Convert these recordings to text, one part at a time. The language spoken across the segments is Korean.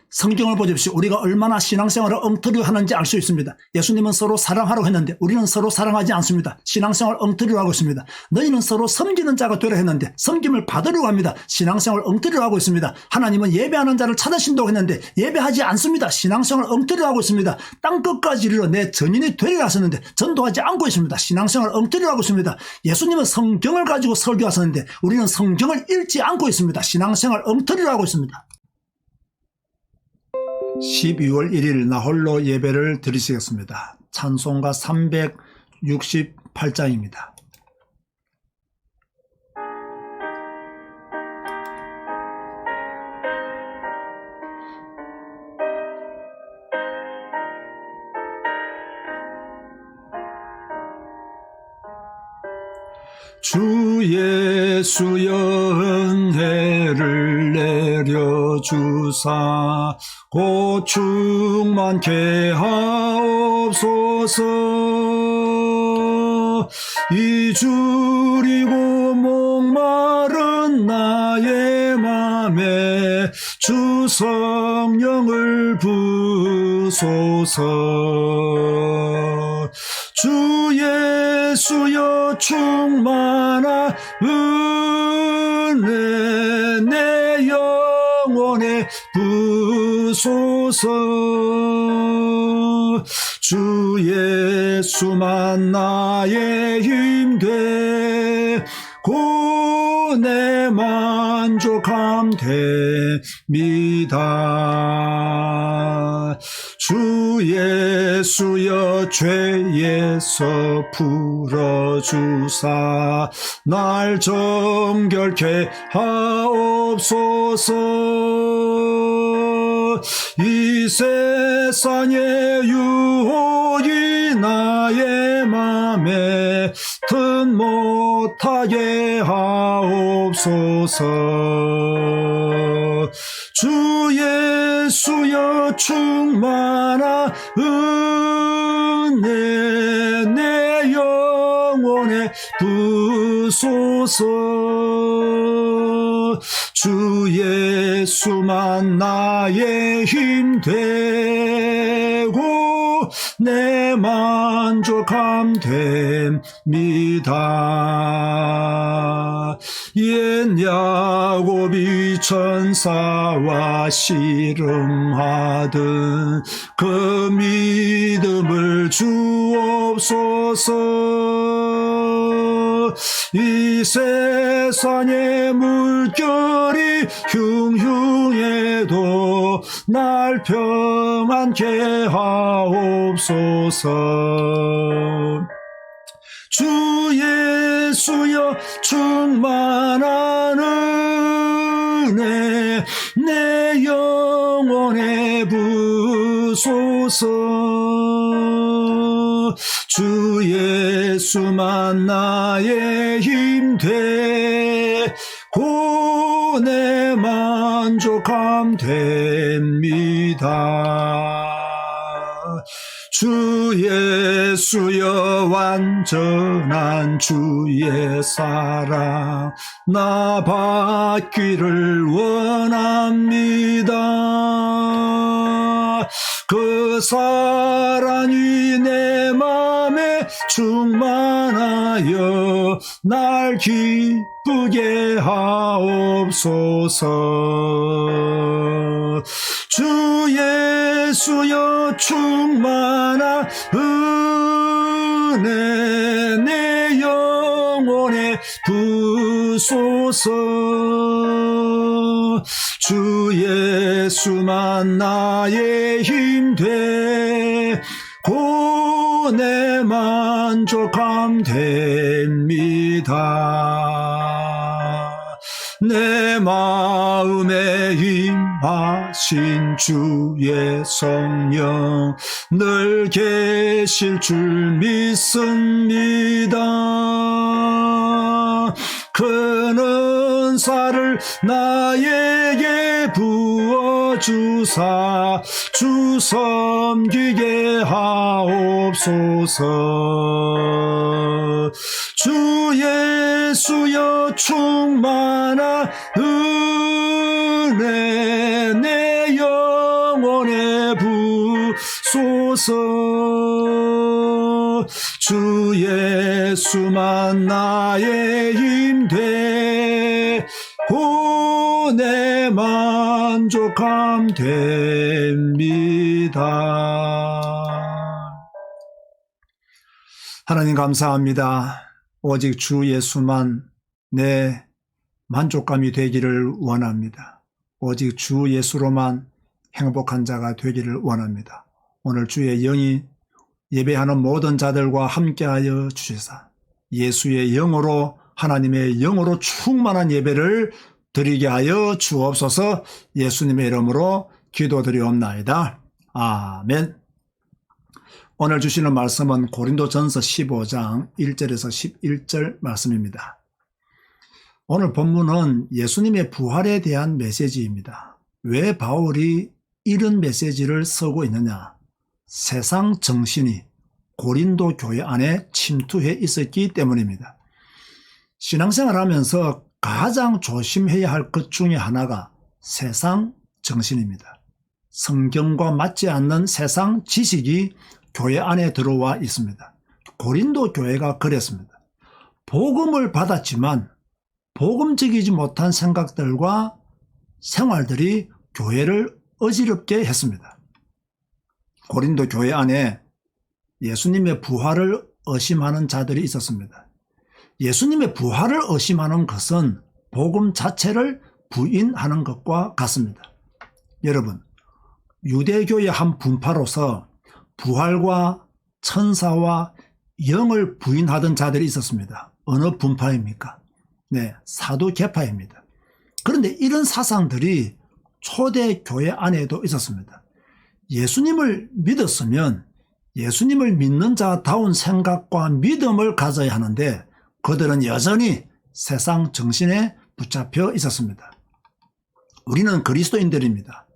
성경을 보십시오. 우리가 얼마나 신앙생활을 엉터리로 하는지 알 수 있습니다. 예수님은 서로 사랑하라고 했는데 우리는 서로 사랑하지 않습니다. 신앙생활 엉터리로 하고 있습니다. 너희는 서로 섬기는 자가 되려 했는데 섬김을 받으려고 합니다. 신앙생활 엉터리로 하고 있습니다. 하나님은 예배하는 자를 찾으신다고 했는데 예배하지 않습니다. 신앙생활 엉터리로 하고 있습니다. 땅끝까지 이르러 내 전인이 되리라 하셨는데 전도하지 않고 있습니다. 신앙생활 엉터리로 하고 있습니다. 예수님은 성경을 가지고 설교하셨는데 우리는 성경을 읽지 않고 있습니다. 신앙생활 엉터리로 하고 있습니다. 12월 1일 나홀로 예배를 드리시겠습니다. 찬송가 368장입니다. 주 예수여 은혜를 내려주사 곧 충만케 하옵소서. 이주리고 목마른 나의 맘에 주 성령을 부소서. 주 예수여 충만한 은혜 내 영혼에 부소서. 주 예수만 나의 힘되고 내 만족함 됩니다. 주 예수여 죄에서 풀어주사 날 정결케 하옵소서. 이 세상의 유혹이 나의 맘에 든 못하게 하옵소서. 주 예수여 충만한 은혜 내 영혼에 부소서. 주 예수만 나의 힘 되고 내 만족함 됩니다. 옛 야곱이 천사와 씨름하듯 그 믿음을 주옵소서. 이 세상의 물결이 흉흉해도 날 평안케 하옵소서. 주 예수여 충만한 은혜 내 영혼에 부소서. 주 예수만 나의 힘 되고 내 만족함 됩니다. 주 예수여 완전한 주의 사랑 나 받기를 원합니다. 그 사랑이 내 맘에 충만하여 날 기쁘게 하옵소서. 주 예수여 충만한 은혜 내 영혼에 부소서. 주 예수만 나의 힘 되고 내 만족함 됩니다. 내 마음에 임하신 주의 성령 늘 계실 줄 믿습니다. 큰 은사를 나에게 부어주사 주 섬기게 하옵소서. 주 예수여 충만한 은혜 내 하옵소서. 주 예수만 나의 힘돼 내 만족함 됩니다. 하나님 감사합니다. 오직 주 예수만 내 만족감이 되기를 원합니다. 오직 주 예수로만 행복한 자가 되기를 원합니다. 오늘 주의 영이 예배하는 모든 자들과 함께하여 주시사 예수의 영으로 하나님의 영으로 충만한 예배를 드리게 하여 주옵소서. 예수님의 이름으로 기도드리옵나이다. 아멘. 오늘 주시는 말씀은 고린도전서 15장 1절에서 11절 말씀입니다. 오늘 본문은 예수님의 부활에 대한 메시지입니다. 왜 바울이 이런 메시지를 쓰고 있느냐? 세상 정신이 고린도 교회 안에 침투해 있었기 때문입니다. 신앙생활 하면서 가장 조심해야 할 것 중에 하나가 세상 정신입니다. 성경과 맞지 않는 세상 지식이 교회 안에 들어와 있습니다. 고린도 교회가 그랬습니다. 복음을 받았지만 복음적이지 못한 생각들과 생활들이 교회를 어지럽게 했습니다. 고린도 교회 안에 예수님의 부활을 의심하는 자들이 있었습니다. 예수님의 부활을 의심하는 것은 복음 자체를 부인하는 것과 같습니다. 여러분, 유대교의 한 분파로서 부활과 천사와 영을 부인하던 자들이 있었습니다. 어느 분파입니까? 네, 사두개파입니다. 그런데 이런 사상들이 초대 교회 안에도 있었습니다. 예수님을 믿었으면 예수님을 믿는 자다운 생각과 믿음을 가져야 하는데 그들은 여전히 세상 정신에 붙잡혀 있었습니다. 우리는 그리스도인들입니다.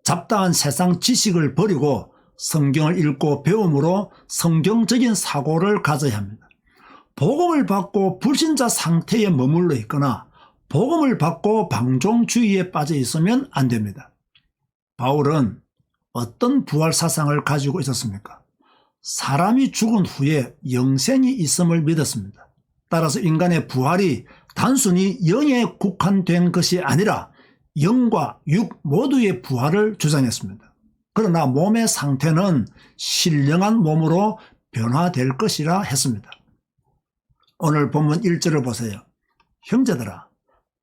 잡다한 세상 지식을 버리고 성경을 읽고 배움으로 성경적인 사고를 가져야 합니다. 복음을 받고 불신자 상태에 머물러 있거나 복음을 받고 방종주의에 빠져 있으면 안 됩니다. 바울은 어떤 부활 사상을 가지고 있었습니까? 사람이 죽은 후에 영생이 있음을 믿었습니다. 따라서 인간의 부활이 단순히 영에 국한된 것이 아니라 영과 육 모두의 부활을 주장했습니다. 그러나 몸의 상태는 신령한 몸으로 변화될 것이라 했습니다. 오늘 본문 1절을 보세요. 형제들아,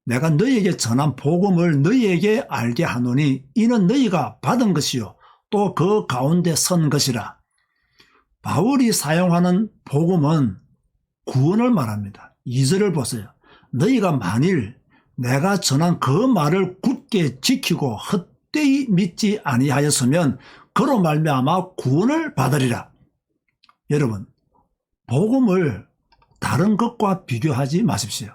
내가 너희에게 전한 복음을 너희에게 알게 하노니 이는 너희가 받은 것이요 또 그 가운데 선 것이라. 바울이 사용하는 복음은 구원을 말합니다. 2절을 보세요. 너희가 만일 내가 전한 그 말을 굳게 지키고 헛되이 믿지 아니하였으면 그로 말미암아 구원을 받으리라. 여러분, 복음을 다른 것과 비교하지 마십시오.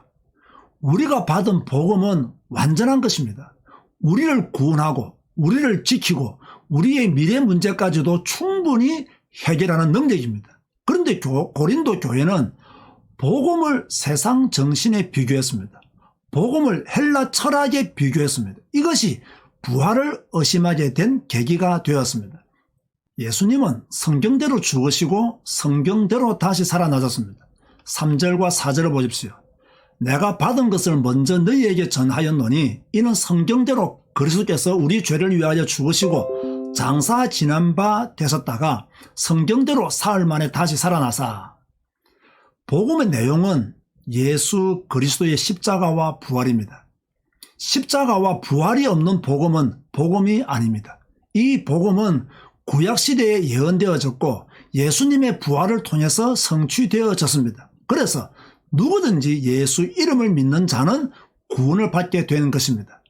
우리가 받은 복음은 완전한 것입니다. 우리를 구원하고 우리를 지키고 우리의 미래 문제까지도 충분히 해결하는 능력입니다. 그런데 고린도 교회는 복음을 세상 정신에 비교했습니다. 복음을 헬라 철학에 비교했습니다. 이것이 부활을 의심하게 된 계기가 되었습니다. 예수님은 성경대로 죽으시고 성경대로 다시 살아나셨습니다. 3절과 4절을 보십시오. 내가 받은 것을 먼저 너희에게 전하였노니 이는 성경대로 그리스도께서 우리 죄를 위하여 죽으시고 장사 지난 바 되셨다가 성경대로 사흘 만에 다시 살아나사. 복음의 내용은 예수 그리스도의 십자가와 부활입니다. 십자가와 부활이 없는 복음은 복음이 아닙니다. 이 복음은 구약시대에 예언되어졌고 예수님의 부활을 통해서 성취되어졌습니다. 그래서 누구든지 예수 이름을 믿는 자는 구원을 받게 되는 것입니다.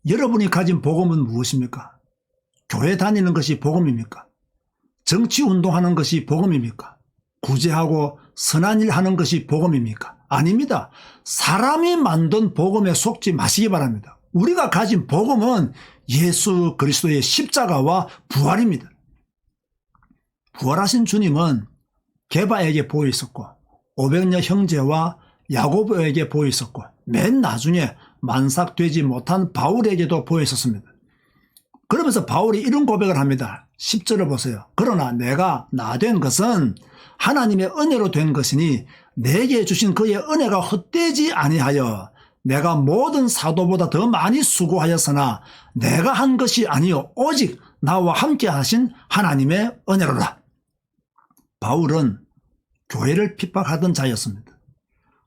여러분이 가진 복음은 무엇입니까? 교회 다니는 것이 복음입니까? 정치운동하는 것이 복음입니까? 구제하고 선한 일 하는 것이 복음입니까? 아닙니다. 사람이 만든 복음에 속지 마시기 바랍니다. 우리가 가진 복음은 예수 그리스도의 십자가와 부활입니다. 부활하신 주님은 게바에게 보여 있었고 500여 형제와 야고보에게 보여 있었고 맨 나중에 만삭되지 못한 바울에게도 보여 있었습니다. 그러면서 바울이 이런 고백을 합니다. 10절을 보세요. 그러나 내가 나 된 것은 하나님의 은혜로 된 것이니 내게 주신 그의 은혜가 헛되지 아니하여 내가 모든 사도보다 더 많이 수고하였으나 내가 한 것이 아니요 오직 나와 함께 하신 하나님의 은혜로라. 바울은 교회를 핍박하던 자였습니다.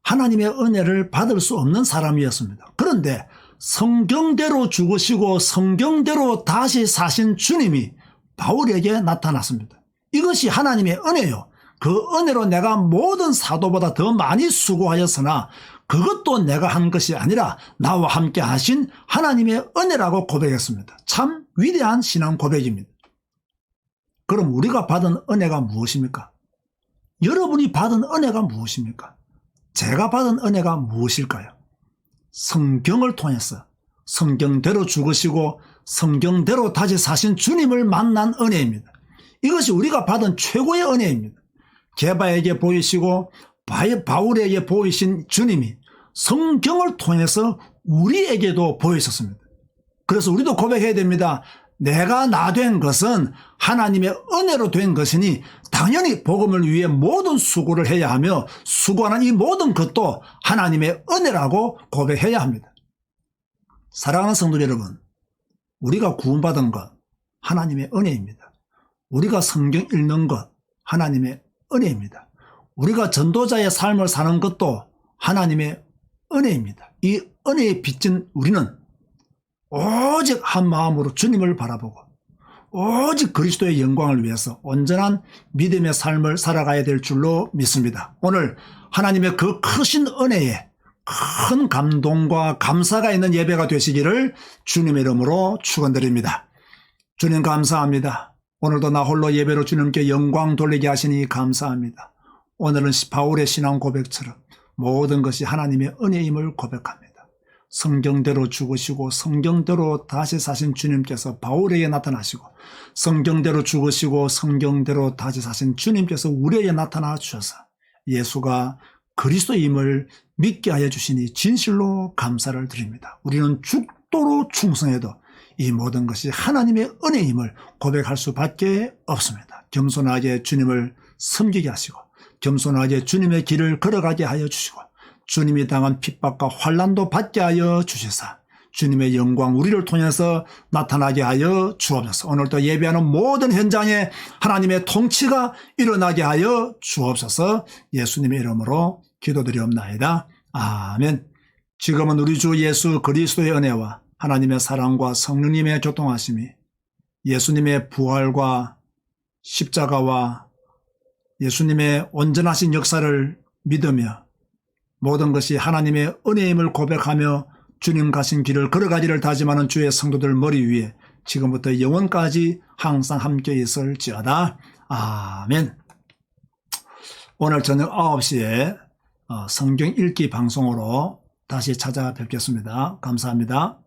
하나님의 은혜를 받을 수 없는 사람이었습니다. 그런데 성경대로 죽으시고 성경대로 다시 사신 주님이 바울에게 나타났습니다. 이것이 하나님의 은혜요. 그 은혜로 내가 모든 사도보다 더 많이 수고하였으나 그것도 내가 한 것이 아니라 나와 함께 하신 하나님의 은혜라고 고백했습니다. 참 위대한 신앙 고백입니다. 그럼 우리가 받은 은혜가 무엇입니까? 여러분이 받은 은혜가 무엇입니까? 제가 받은 은혜가 무엇일까요? 성경을 통해서 성경대로 죽으시고 성경대로 다시 사신 주님을 만난 은혜입니다. 이것이 우리가 받은 최고의 은혜입니다. 게바에게 보이시고 바울에게 보이신 주님이 성경을 통해서 우리에게도 보이셨습니다. 그래서 우리도 고백해야 됩니다. 내가 나 된 것은 하나님의 은혜로 된 것이니 당연히 복음을 위해 모든 수고를 해야 하며 수고하는 이 모든 것도 하나님의 은혜라고 고백해야 합니다. 사랑하는 성도 여러분, 우리가 구원받은 것 하나님의 은혜입니다. 우리가 성경 읽는 것 하나님의 은혜입니다. 우리가 전도자의 삶을 사는 것도 하나님의 은혜입니다. 이 은혜에 빚진 우리는 오직 한 마음으로 주님을 바라보고 오직 그리스도의 영광을 위해서 온전한 믿음의 삶을 살아가야 될 줄로 믿습니다. 오늘 하나님의 그 크신 은혜에 큰 감동과 감사가 있는 예배가 되시기를 주님의 이름으로 축원드립니다. 주님 감사합니다. 오늘도 나 홀로 예배로 주님께 영광 돌리게 하시니 감사합니다. 오늘은 바울의 신앙 고백처럼 모든 것이 하나님의 은혜임을 고백합니다. 성경대로 죽으시고 성경대로 다시 사신 주님께서 바울에게 나타나시고 성경대로 죽으시고 성경대로 다시 사신 주님께서 우리에게 나타나 주셔서 예수가 그리스도임을 믿게 하여 주시니 진실로 감사를 드립니다. 우리는 죽도록 충성해도 이 모든 것이 하나님의 은혜임을 고백할 수밖에 없습니다. 겸손하게 주님을 섬기게 하시고 겸손하게 주님의 길을 걸어가게 하여 주시고 주님이 당한 핍박과 환난도 받게 하여 주시사 주님의 영광 우리를 통해서 나타나게 하여 주옵소서. 오늘도 예배하는 모든 현장에 하나님의 통치가 일어나게 하여 주옵소서. 예수님의 이름으로 기도드리옵나이다. 아멘. 지금은 우리 주 예수 그리스도의 은혜와 하나님의 사랑과 성령님의 교통하심이 예수님의 부활과 십자가와 예수님의 온전하신 역사를 믿으며 모든 것이 하나님의 은혜임을 고백하며 주님 가신 길을 걸어가기를 다짐하는 주의 성도들 머리 위에 지금부터 영원까지 항상 함께 있을지어다. 아멘. 오늘 저녁 9시에 성경 읽기 방송으로 다시 찾아뵙겠습니다. 감사합니다.